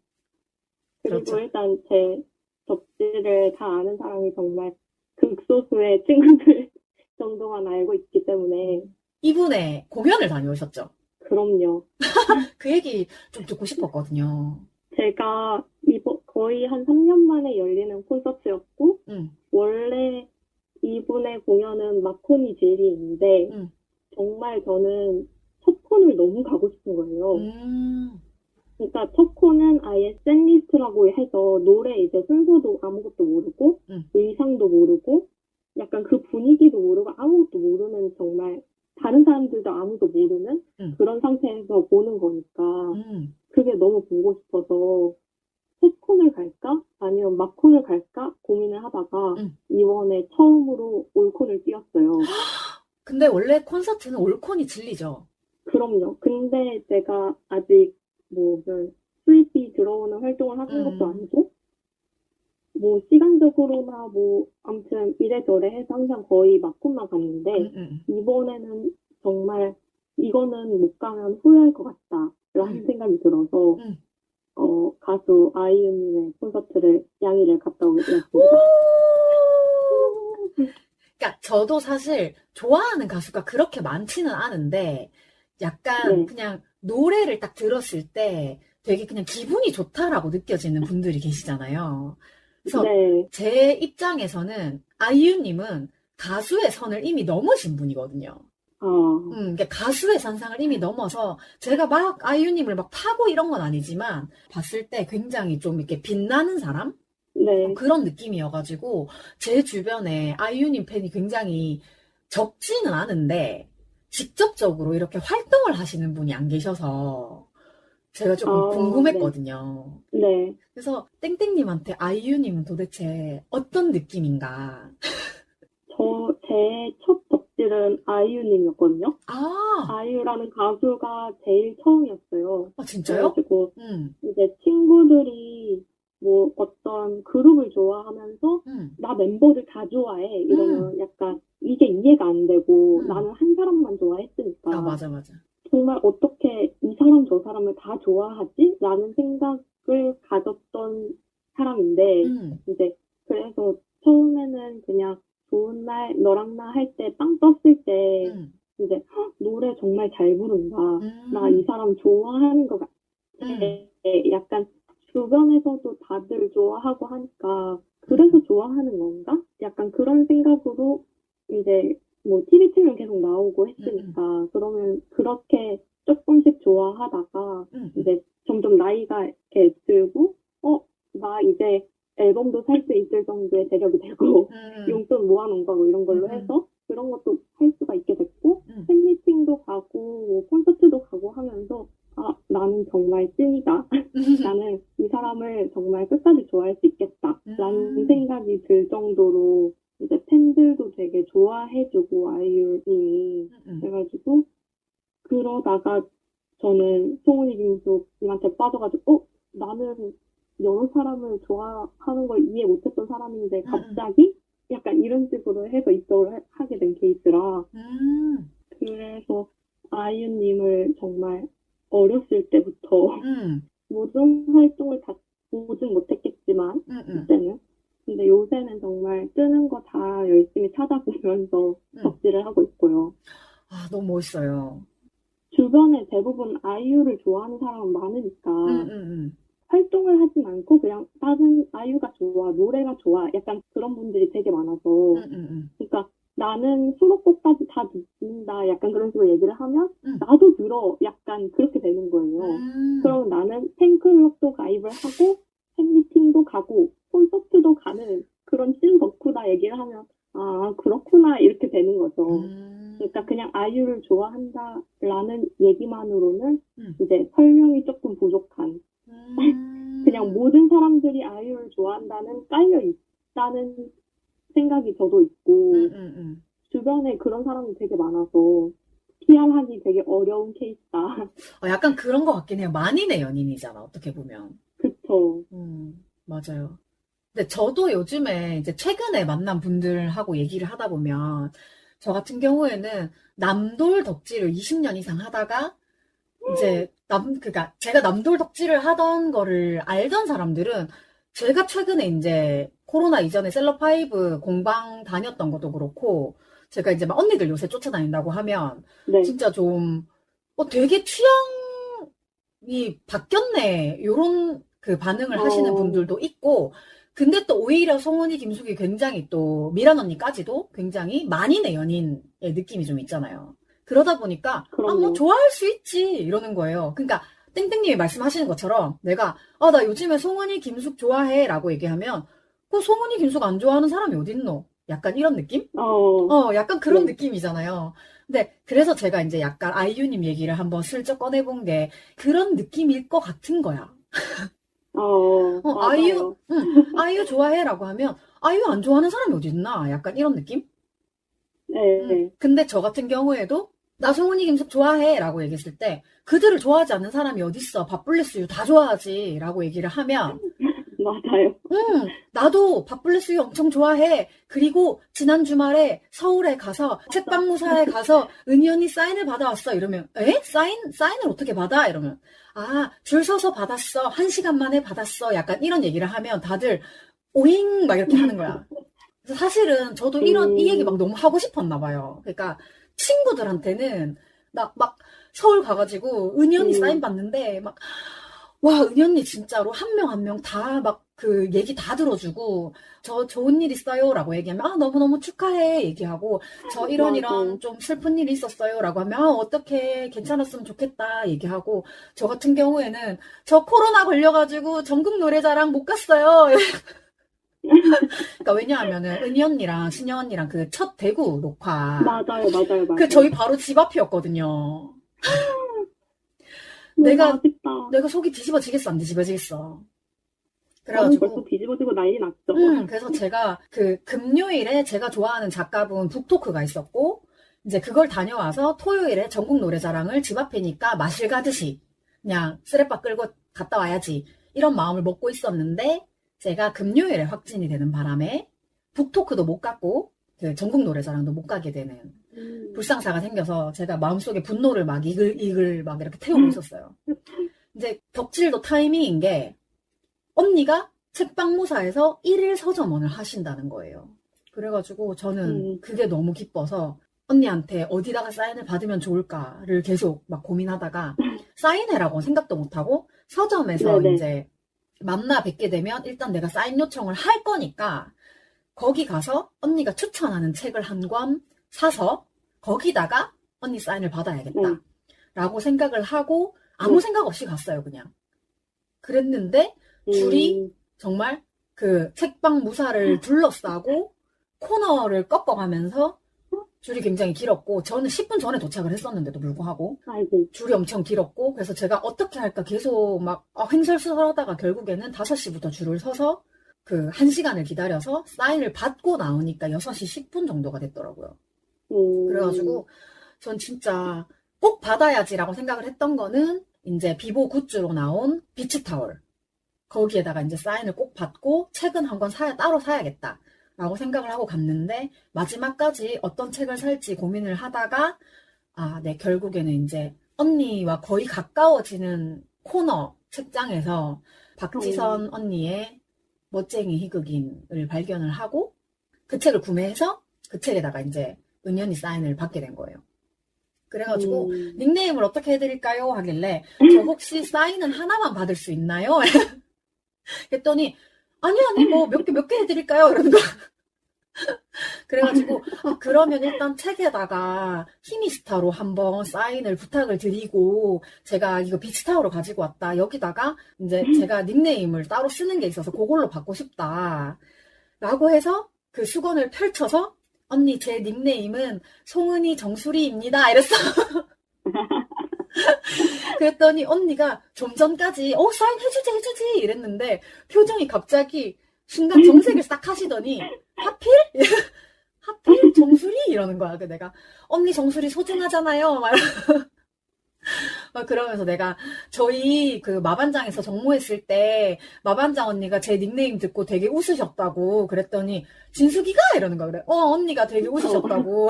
그리고 그렇죠. 일단 제 덕질을 다 아는 사람이 정말 극소수의 친구들 정도만 알고 있기 때문에, 이분의 공연을 다녀오셨죠. 그럼요. 그 얘기 좀 듣고 싶었거든요. 제가 거의 한 3년 만에 열리는 콘서트였고, 응, 원래 이분의 공연은 마코니 제리인데, 응, 정말 저는 첫 콘을 너무 가고 싶은 거예요. 음, 그러니까 첫 콘은 아예 셋리스트라고 해서 노래 이제 순서도 아무것도 모르고, 응, 의상도 모르고, 약간 그 분위기도 모르고 아무것도 모르는 정말 다른 사람들도 아무도 모르는 응, 그런 상태에서 보는 거니까 응. 그게 너무 보고 싶어서 셋콘을 갈까? 아니면 막콘을 갈까? 고민을 하다가 응. 이번에 처음으로 올콘을 뛰었어요. 근데 원래 콘서트는 올콘이 진리죠. 그럼요. 근데 제가 아직 뭐 수입이 들어오는 활동을 하는 것도 음, 아니고 뭐 시간적으로나 뭐 아무튼 이래저래 해서 항상 거의 막콘만 갔는데 음, 음, 이번에는 정말 이거는 못 가면 후회할 것 같다라는 음, 생각이 들어서 음. 가수 아이유님의 콘서트를 양일을 갔다 오! 오겠습니다. 그러니까 저도 사실 좋아하는 가수가 그렇게 많지는 않은데 약간 네, 그냥 노래를 딱 들었을 때 되게 그냥 기분이 좋다라고 느껴지는 분들이 계시잖아요. 그래서 네, 제 입장에서는 아이유님은 가수의 선을 이미 넘으신 분이거든요. 아, 그러니까 가수의 선상을 이미 넘어서 제가 막 아이유님을 막 파고 이런 건 아니지만 봤을 때 굉장히 좀 이렇게 빛나는 사람? 네, 그런 느낌이어가지고 제 주변에 아이유님 팬이 굉장히 적지는 않은데 직접적으로 이렇게 활동을 하시는 분이 안 계셔서 제가 조금 네, 궁금했거든요. 네. 그래서 땡땡님한테 아이유님은 도대체 어떤 느낌인가? 제 첫 덕질은 아이유님이었거든요. 아, 아이유라는 가수가 제일 처음이었어요. 아 진짜요? 그래가지고 음, 이제 친구들이 뭐 어떤 그룹을 좋아하면서 음, 나 멤버들 다 좋아해 음, 이러면 약간 이게 이해가 안 되고 음. 나는 한 사람만 아, 좋아했으니까 맞아, 맞아. 정말 어떻게 이 사람 저 사람을 다 좋아하지? 라는 생각을 가졌던 사람인데 음, 이제 그래서 처음에는 그냥 좋은 날 너랑 나 할 때 빵 떴을 때 음, 이제 "헉, 노래 정말 잘 부른다. 나 이 음, 사람 좋아하는 것 같아. 음, 약간 주변에서도 다들 좋아하고 하니까 음, 그래서 좋아하는 건가? 약간 그런 생각으로 이제 뭐 TV 틀면 계속 나오고 음, 했으니까 그러면 그렇게 조금씩 좋아하다가 음, 이제 점점 나이가 이렇게 들고 나 이제 앨범도 살 수 있을 정도의 재력이 되고 음, 용돈 모아놓은 거 뭐 이런 음, 걸로 음, 해서 그런 것도 할 수가 있게 됐고 음, 팬미팅도 가고 뭐 콘서트도 가고 하면서 나는 정말 찐이다. 나는 이 사람을 정말 끝까지 좋아할 수 있겠다라는 음, 생각이 들 정도로 이제 팬들도 되게 좋아해주고 아이유님이 음, 그래가지고 그러다가 저는 송은이 김숙님한테 빠져가지고 나는 여러 사람을 좋아하는 걸 이해 못했던 사람인데 음, 갑자기 약간 이런 식으로 해서 입덕을 하게 된 케이스라 음, 그래서 아이유님을 정말 어렸을 때부터 음, 모든 활동을 다 보진 못했겠지만, 음. 그때는. 근데 요새는 정말 뜨는 거 다 열심히 찾아보면서 음. 덕질을 하고 있고요. 아, 너무 멋있어요. 주변에 대부분 아이유를 좋아하는 사람은 많으니까 음. 활동을 하진 않고 그냥 다른 아이유가 좋아, 노래가 좋아, 약간 그런 분들이 되게 많아서. 음. 그러니까 나는 수록곡까지 다 듣는다. 약간 그런 식으로 얘기를 하면 음. 나도 들어. 약간 그렇게 되는 거예요. 그럼 나는 팬클럽도 가입을 하고 팬미팅도 가고 콘서트도 가는 그런 찐 덕후다 얘기를 하면 아 그렇구나 이렇게 되는 거죠. 그러니까 그냥 아이유를 좋아한다라는 얘기만으로는 이제 설명이 조금 부족한 그냥 모든 사람들이 아이유를 좋아한다는 깔려 있다는 생각이 저도 있고 주변에 그런 사람이 되게 많아서 PR하기 되게 어려운 케이스다. 약간 그런 것 같긴 해요. 만인의 연인이잖아, 어떻게 보면. 그쵸. 맞아요. 근데 저도 요즘에 이제 최근에 만난 분들하고 얘기를 하다 보면 저 같은 경우에는 남돌 덕질을 20년 이상 하다가 이제 그러니까 제가 남돌 덕질을 하던 거를 알던 사람들은 제가 최근에 이제 코로나 이전에 셀럽파이브 공방 다녔던 것도 그렇고 제가 이제 막 언니들 요새 쫓아다닌다고 하면 네. 진짜 좀 되게 취향이 바뀌었네 요런 그 반응을 하시는 분들도 있고 근데 또 오히려 송은이 김숙이 굉장히 또 미란 언니까지도 굉장히 만인의 연인의 느낌이 좀 있잖아요. 그러다 보니까 뭐 그럼요. 좋아할 수 있지 이러는 거예요. 그러니까 땡땡님이 말씀하시는 것처럼 내가 나 요즘에 송은이 김숙 좋아해 라고 얘기하면 그 송은이 김숙 안 좋아하는 사람이 어딨노? 약간 이런 느낌? 약간 그런 네. 느낌이잖아요. 근데 그래서 제가 이제 약간 아이유님 얘기를 한번 슬쩍 꺼내본 게 그런 느낌일 것 같은 거야. 맞아요. 아이유 좋아해라고 하면 아이유 안 좋아하는 사람이 어디 있나? 약간 이런 느낌? 네. 근데 저 같은 경우에도 나 송은이 김숙 좋아해라고 얘기했을 때 그들을 좋아하지 않는 사람이 어딨어? 밥블레스유 다 좋아하지라고 얘기를 하면 맞아요. 나도 밥블레스유 엄청 좋아해. 그리고 지난 주말에 서울에 가서 책방무사에 가서 은희 언니 사인을 받아왔어. 이러면 사인을 어떻게 받아? 이러면 줄 서서 받았어. 1시간 만에 받았어. 약간 이런 얘기를 하면 다들 오잉 막 이렇게 하는 거야. 그래서 사실은 저도 이 얘기 막 너무 하고 싶었나 봐요. 그러니까 친구들한테는 나 막 서울 가가지고 은희 언니 사인 받는데 막 와, 은희 언니 진짜로 한 명 한 명 다 막 그 얘기 다 들어주고 저 좋은 일 있어요 라고 얘기하면 너무너무 축하해 얘기하고 저 이런 맞아요. 좀 슬픈 일이 있었어요 라고 하면 어떡해 괜찮았으면 좋겠다 얘기하고 저 같은 경우에는 저 코로나 걸려가지고 전국 노래자랑 못 갔어요. 그러니까 왜냐하면은 은희 언니랑 신여 언니랑 그 첫 대구 녹화 맞아요. 저희 바로 집 앞이었거든요. 너무 내가 아쉽다. 속이 뒤집어지겠어 안 뒤집어지겠어. 저는 벌써 그래가지고 뒤집어지고 난리 났죠. 그래서 제가 그 금요일에 제가 좋아하는 작가분 북토크가 있었고 이제 그걸 다녀와서 토요일에 전국 노래자랑을 집 앞이니까 마실 가듯이 그냥 쓰레빠 끌고 갔다 와야지 이런 마음을 먹고 있었는데 제가 금요일에 확진이 되는 바람에 북토크도 못 갔고 그 전국 노래자랑도 못 가게 되는 불상사가 생겨서 제가 마음속에 분노를 막 이글 막 이렇게 태우고 있었어요. 이제 덕질도 타이밍인 게 언니가 책방무사에서 1일 서점원을 하신다는 거예요. 그래가지고 저는 그게 너무 기뻐서 언니한테 어디다가 사인을 받으면 좋을까를 계속 막 고민하다가 사인회라고 생각도 못하고 서점에서 네네. 이제 만나 뵙게 되면 일단 내가 사인 요청을 할 거니까 거기 가서 언니가 추천하는 책을 한 권 사서 거기다가 언니 사인을 받아야겠다 라고 생각을 하고 아무 생각 없이 갔어요 그냥. 그랬는데 줄이 정말 그 책방 무사를 둘러싸고 코너를 꺾어가면서 줄이 굉장히 길었고 저는 10분 전에 도착을 했었는데도 불구하고 줄이 엄청 길었고 그래서 제가 어떻게 할까 계속 막 횡설수설하다가 결국에는 5시부터 줄을 서서 그 1시간을 기다려서 사인을 받고 나오니까 6시 10분 정도가 됐더라고요. 그래가지고 전 진짜 꼭 받아야지라고 생각을 했던 거는 이제 비보 굿즈로 나온 비치타월 거기에다가 이제 사인을 꼭 받고 책은 한 권 따로 사야겠다 라고 생각을 하고 갔는데 마지막까지 어떤 책을 살지 고민을 하다가 네 결국에는 이제 언니와 거의 가까워지는 코너 책장에서 박지선 언니의 멋쟁이 희극인을 발견을 하고 그 책을 구매해서 그 책에다가 이제 은희 언니 사인을 받게 된 거예요. 그래가지고 닉네임을 어떻게 해드릴까요? 하길래 저 혹시 사인은 하나만 받을 수 있나요? 했더니 아니 뭐 몇 개 해드릴까요? 이러는 거야. 그래가지고, 그러면 일단 책에다가 히미스타로 한번 사인을 부탁을 드리고, 제가 이거 비치타워로 가지고 왔다. 여기다가 이제 제가 닉네임을 따로 쓰는 게 있어서 그걸로 받고 싶다. 라고 해서 그 수건을 펼쳐서, 언니, 제 닉네임은 송은이 정수리입니다. 이랬어. 그랬더니 언니가 좀 전까지, 사인 해주지, 이랬는데, 표정이 갑자기 순간 정색을 싹 하시더니, 하필? 하필 정수리? 이러는 거야. 그 내가 언니 정수리 소중하잖아요. 막 그러면서 내가 저희 그 마반장에서 정모했을 때 마반장 언니가 제 닉네임 듣고 되게 웃으셨다고 그랬더니 진숙이가 이러는 거야. 그래. 언니가 되게 웃으셨다고.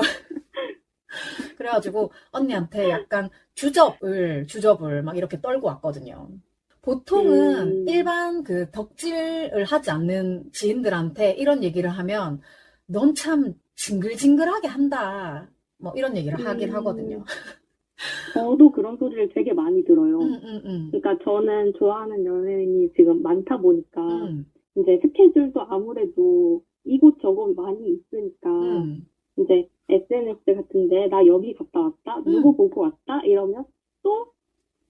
그래가지고 언니한테 약간 주접을 막 이렇게 떨고 왔거든요. 보통은 일반 그 덕질을 하지 않는 지인들한테 이런 얘기를 하면 넌 참 징글징글하게 한다. 뭐 이런 얘기를 하긴 하거든요. 저도 그런 소리를 되게 많이 들어요. 그러니까 저는 좋아하는 연예인이 지금 많다 보니까 이제 스케줄도 아무래도 이곳저곳 많이 있으니까 이제 SNS 같은데 나 여기 갔다 왔다, 누구 보고 왔다 이러면 또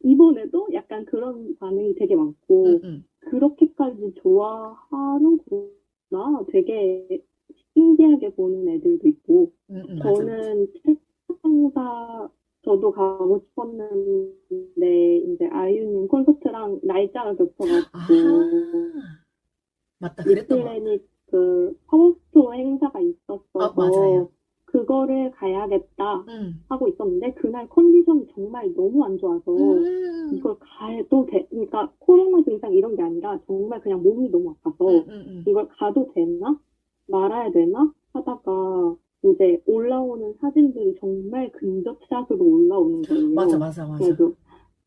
이번에도 약간 그런 반응이 되게 많고 그렇게까지 좋아하는구나 되게 신기하게 보는 애들도 있고 저는 책방사 저도 가고 싶었는데 이제 아이유님 콘서트랑 날짜가 겹쳐가지고 맞다 그랬던 거 리플래닛 그 팝업스토어 행사가 있었어서 맞아요. 그거를 가야겠다 하고 있었는데 그날 컨디션이 정말 너무 안 좋아서 이걸 가도 돼 그러니까 코로나 증상 이런 게 아니라 정말 그냥 몸이 너무 아파서 이걸 가도 되나 말아야 되나 하다가 이제 올라오는 사진들이 정말 근접샷으로 올라오는 거예요. 맞아. 그래서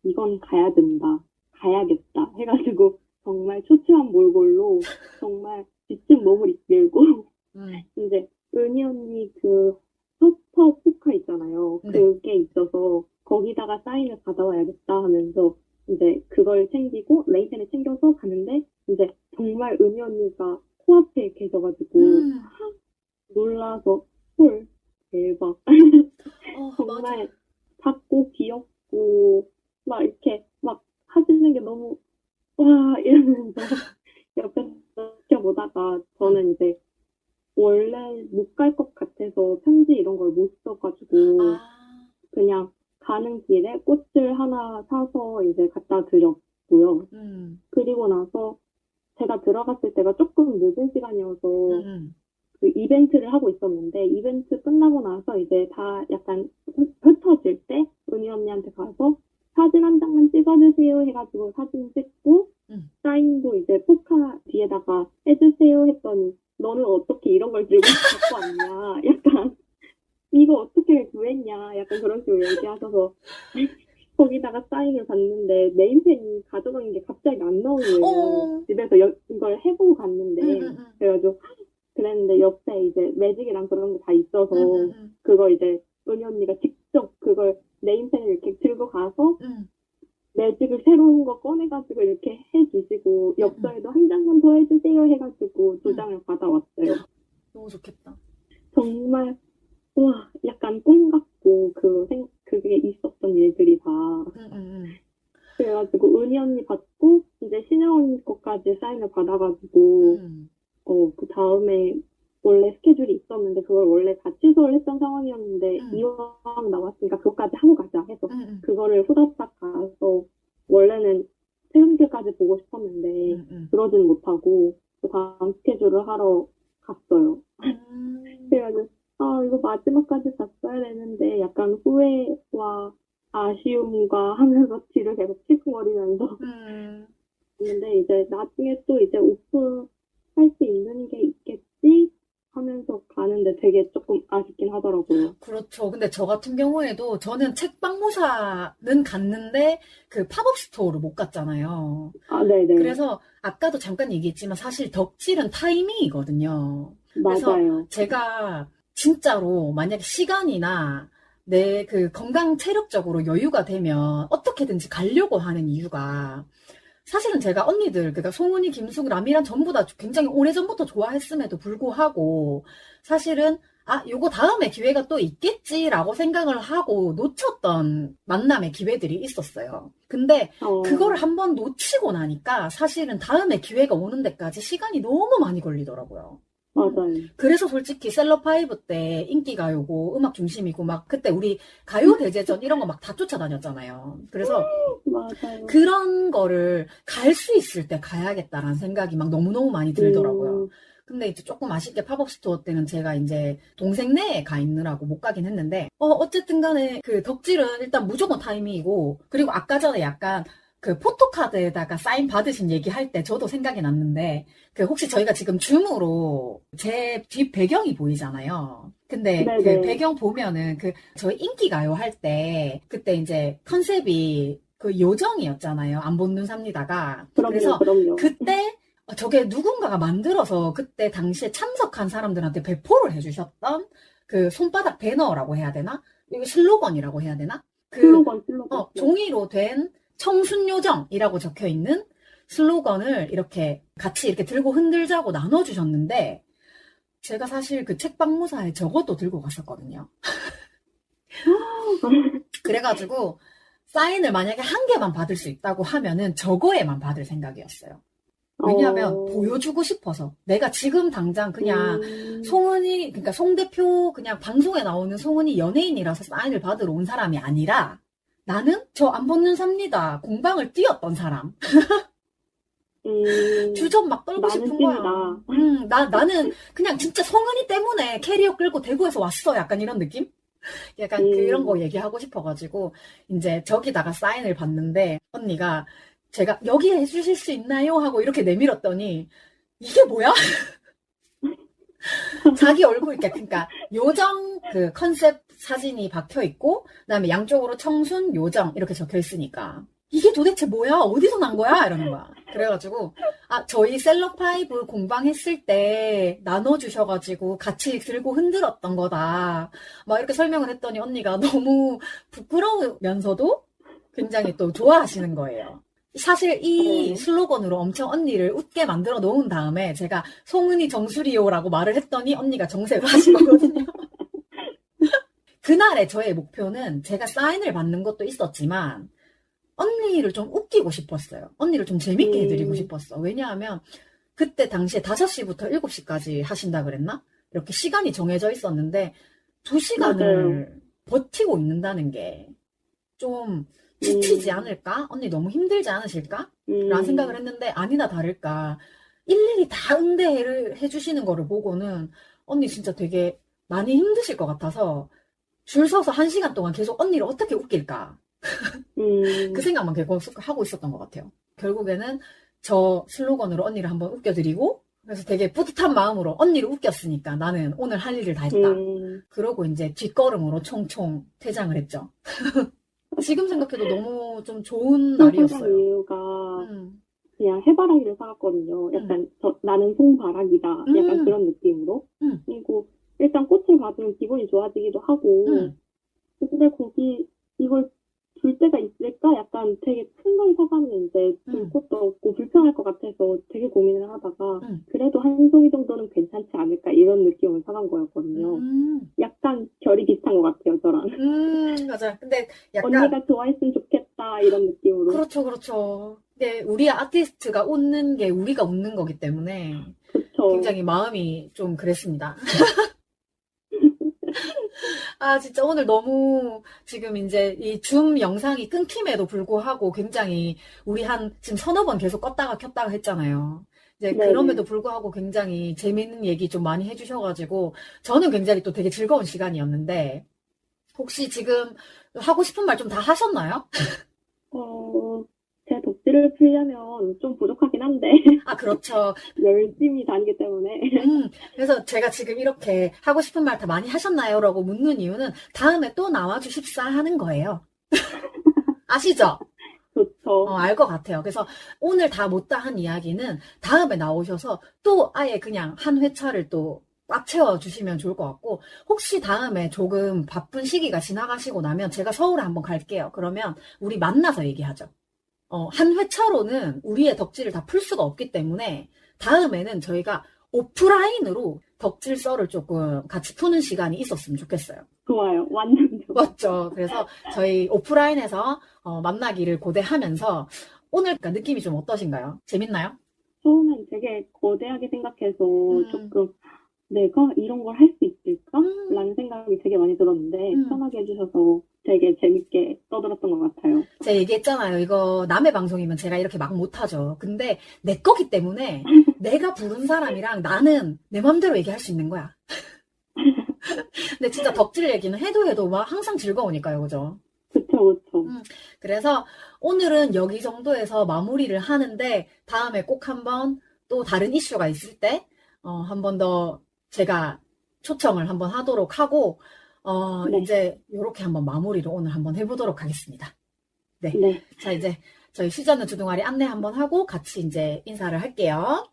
이건 가야 된다, 가야겠다 해가지고 정말 초췌한 몰골로 정말 지친 몸을 이끌고 이제 은희 언니 그 서터 포카 있잖아요. 네. 그게 있어서 거기다가 사인을 받아와야겠다 하면서 이제 그걸 챙기고 레이튼을 챙겨서 가는데 이제 정말 은희 언니가 코앞에 계셔가지고 놀라서 헐 대박 정말 맞아. 작고 귀엽고 막 이렇게 막 하시는 게 너무 와 이러면서 옆에서 지켜보다가 저는 이제 원래 못 갈 것 같아서 편지 이런 걸 못 써가지고 그냥 가는 길에 꽃을 하나 사서 이제 갖다 드렸고요. 그리고 나서 제가 들어갔을 때가 조금 늦은 시간이어서 그 이벤트를 하고 있었는데 이벤트 끝나고 나서 이제 다 약간 흩어질 때 은희 언니한테 가서 사진 한 장만 찍어주세요 해가지고 사진 찍고 사인도 이제 포카 뒤에다가 해주세요 했더니 너는 어떻게 이런 걸 들고 갖고 왔냐 약간 이거 어떻게 구했냐 약간 그런 식으로 얘기하셔서 거기다가 사인을 받는데 네임펜이 가져간 게 갑자기 안 나오는 거예요. 집에서 이걸 해보고 갔는데 그래가지고 그랬는데 옆에 이제 매직이랑 그런 게 다 있어서 그거 이제 은희 언니가 직접 그걸 네임펜을 이렇게 들고 가서 매직을 새로운 거 꺼내가지고 이렇게 해주시고 엽서에도 한 장만 더 해주세요 해가지고 2장을 받아왔어요. 너무 좋겠다. 정말 와 약간 꿈 같고 그게 있었던 일들이 다 그래가지고 은희 언니 받고 이제 신영 언니 거까지 사인을 받아가지고 그 다음에 원래 스케줄이 있었는데 그걸 원래 다 취소를 했던 상황이었는데 이왕 나왔으니까 그것까지 하고 가자 해서 그거를 후다닥 가서 원래는 퇴근길까지 보고 싶었는데 그러지는 못하고 그 다음 스케줄을 하러 갔어요. 그래가지고 이거 마지막까지 봤어야 되는데 약간 후회와 아쉬움과 하면서 뒤를 계속 찌그거리면서 근데 이제 나중에 또 이제 오픈할 수 있는 게 있겠지 하면서 가는데 되게 조금 아쉽긴 하더라고요. 그렇죠. 근데 저 같은 경우에도 저는 책방모사는 갔는데 그 팝업 스토어를 못 갔잖아요. 네네. 그래서 아까도 잠깐 얘기했지만 사실 덕질은 타이밍이거든요. 그래서 맞아요. 제가 진짜로 만약에 시간이나 내 그 건강 체력적으로 여유가 되면 어떻게든지 가려고 하는 이유가 사실은 제가 언니들, 그러니까 송은이, 김숙, 라미란 전부 다 굉장히 오래전부터 좋아했음에도 불구하고, 사실은, 요거 다음에 기회가 또 있겠지라고 생각을 하고 놓쳤던 만남의 기회들이 있었어요. 근데 그거를 한번 놓치고 나니까 사실은 다음에 기회가 오는 데까지 시간이 너무 많이 걸리더라고요. 맞아요. 그래서 솔직히 셀럽5 때 인기가요고 음악 중심이고 막 그때 우리 가요대제전 이런 거 막 다 쫓아다녔잖아요. 그래서 맞아요. 그런 거를 갈 수 있을 때 가야겠다라는 생각이 막 너무너무 많이 들더라고요. 근데 이제 조금 아쉽게 팝업 스토어 때는 제가 이제 동생네에 가 있느라고 못 가긴 했는데, 어쨌든 간에 그 덕질은 일단 무조건 타이밍이고, 그리고 아까 전에 약간 그 포토카드에다가 사인 받으신 얘기할 때 저도 생각이 났는데, 그 혹시 저희가 지금 줌으로 제 뒷 배경이 보이잖아요. 근데 그 네네. 배경 보면은 그 저희 인기가요 할 때, 그때 이제 컨셉이 그 요정이었잖아요. 안 본눈 삽니다가. 그래서 그럼요. 그때 저게 누군가가 만들어서 그때 당시에 참석한 사람들한테 배포를 해주셨던 그 손바닥 배너라고 해야 되나? 이거 슬로건이라고 해야 되나? 슬로건. 종이로 된 청순요정이라고 적혀 있는 슬로건을 이렇게 같이 이렇게 들고 흔들자고 나눠주셨는데, 제가 사실 그 책방무사에 저것도 들고 갔었거든요. 그래가지고 사인을 만약에 한 개만 받을 수 있다고 하면은 저거에만 받을 생각이었어요. 왜냐하면 보여주고 싶어서. 내가 지금 당장 그냥 송은이, 그러니까 송 대표 그냥 방송에 나오는 송은이 연예인이라서 사인을 받으러 온 사람이 아니라 나는 저 안 벗는 삽니다. 공방을 뛰었던 사람. 주접 막 떨고 싶은 거야. 나는 그냥 진짜 송은이 때문에 캐리어 끌고 대구에서 왔어. 약간 이런 느낌? 약간 그런 거 얘기하고 싶어가지고 이제 저기다가 사인을 받는데 언니가 제가 여기에 해주실 수 있나요? 하고 이렇게 내밀었더니 이게 뭐야? 자기 얼굴, 그러니까 요정 그 컨셉 사진이 박혀 있고 그다음에 양쪽으로 청순, 요정 이렇게 적혀 있으니까 이게 도대체 뭐야? 어디서 난 거야? 이러는 거야. 그래가지고 저희 셀럽5 공방했을 때 나눠주셔가지고 같이 들고 흔들었던 거다. 막 이렇게 설명을 했더니 언니가 너무 부끄러우면서도 굉장히 또 좋아하시는 거예요. 사실 이 슬로건으로 엄청 언니를 웃게 만들어 놓은 다음에 제가 송은이 정수리요라고 말을 했더니 언니가 정색을 하신 거거든요. 그날의 저의 목표는 제가 사인을 받는 것도 있었지만 언니를 좀 웃기고 싶었어요. 언니를 좀 재밌게 해드리고 싶었어. 왜냐하면 그때 당시에 5시부터 7시까지 하신다 그랬나? 이렇게 시간이 정해져 있었는데 2시간을 버티고 있는다는 게 좀 지치지 않을까? 언니 너무 힘들지 않으실까? 라는 생각을 했는데 아니나 다를까 일일이 다 응대를 해주시는 거를 보고는 언니 진짜 되게 많이 힘드실 것 같아서 줄 서서 1시간 동안 계속 언니를 어떻게 웃길까? 그 생각만 계속 하고 있었던 것 같아요. 결국에는 저 슬로건으로 언니를 한번 웃겨드리고 그래서 되게 뿌듯한 마음으로 언니를 웃겼으니까 나는 오늘 할 일을 다 했다. 그러고 이제 뒷걸음으로 총총 퇴장을 했죠. 지금 생각해도 너무 좀 좋은 날이었어요. 이유가 그냥 해바라기를 사갔거든요. 약간 나는 송바라기다. 약간 그런 느낌으로. 그리고 일단 꽃을 받으면 기분이 좋아지기도 하고 근데 거기 이걸 둘 때가 있을까? 약간 되게 큰 걸 사갔는데 둘 곳도 없고 불편할 것 같아서 되게 고민을 하다가 그래도 한 송이 정도는 괜찮지 않을까 이런 느낌을 사간 거였거든요. 약간 결이 비슷한 것 같아요, 저랑. 맞아요. 근데 약간 언니가 좋아했으면 좋겠다 이런 느낌으로. 그렇죠. 근데 우리 아티스트가 웃는 게 우리가 웃는 거기 때문에 굉장히 마음이 좀 그랬습니다. 진짜 오늘 너무 지금 이제 이 줌 영상이 끊김에도 불구하고 굉장히 우리 지금 서너 번 계속 껐다가 켰다가 했잖아요. 이제 그럼에도 불구하고 굉장히 재밌는 얘기 좀 많이 해주셔가지고 저는 굉장히 또 되게 즐거운 시간이었는데 혹시 지금 하고 싶은 말 좀 다 하셨나요? 제 덕질을 풀려면 좀 부족하긴 한데. 그렇죠. 열심히 다니기 때문에. 그래서 제가 지금 이렇게 하고 싶은 말 다 많이 하셨나요? 라고 묻는 이유는 다음에 또 나와주십사 하는 거예요. 아시죠? 좋죠. 알 것 같아요. 그래서 오늘 다 못다 한 이야기는 다음에 나오셔서 또 아예 그냥 한 회차를 또 꽉 채워주시면 좋을 것 같고 혹시 다음에 조금 바쁜 시기가 지나가시고 나면 제가 서울에 한번 갈게요. 그러면 우리 만나서 얘기하죠. 한 회차로는 우리의 덕질을 다 풀 수가 없기 때문에 다음에는 저희가 오프라인으로 덕질 썰을 조금 같이 푸는 시간이 있었으면 좋겠어요. 좋아요. 완전 좋아요. 맞죠? 그래서 저희 오프라인에서 만나기를 고대하면서 오늘 느낌이 좀 어떠신가요? 재밌나요? 처음엔 되게 거대하게 생각해서 음. 조금 내가 이런 걸 할 수 있을까? 음. 라는 생각이 되게 많이 들었는데 음. 편하게 해주셔서 되게 재밌게 떠들었던 것 같아요. 제가 얘기했잖아요. 이거 남의 방송이면 제가 이렇게 막 못하죠. 근데 내 거기 때문에 내가 부른 사람이랑 나는 내 맘대로 얘기할 수 있는 거야. 근데 진짜 덕질 얘기는 해도 막 항상 즐거우니까요. 그죠? 그쵸, 그쵸. 그래서 오늘은 여기 정도에서 마무리를 하는데 다음에 꼭 한번 또 다른 이슈가 있을 때 한 번 더 제가 초청을 한번 하도록 하고 네. 이제 이렇게 한번 마무리를 오늘 한번 해보도록 하겠습니다. 네. 네. 자, 이제 저희 쉬지 않는 주둥아리 안내 한번 하고 같이 이제 인사를 할게요.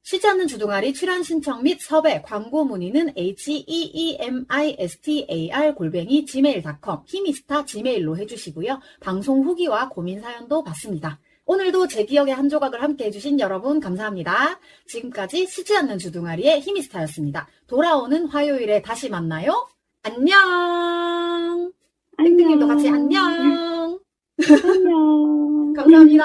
쉬지 않는 주둥아리 출연 신청 및 섭외, 광고 문의는 heemistar@gmail.com 히미스타 gmail로 해주시고요. 방송 후기와 고민 사연도 받습니다. 오늘도 제 기억의 한 조각을 함께 해주신 여러분 감사합니다. 지금까지 쉬지 않는 주둥아리의 히미스타였습니다. 돌아오는 화요일에 다시 만나요. 안녕. 땡땡님도 같이 안녕. 안녕. 감사합니다.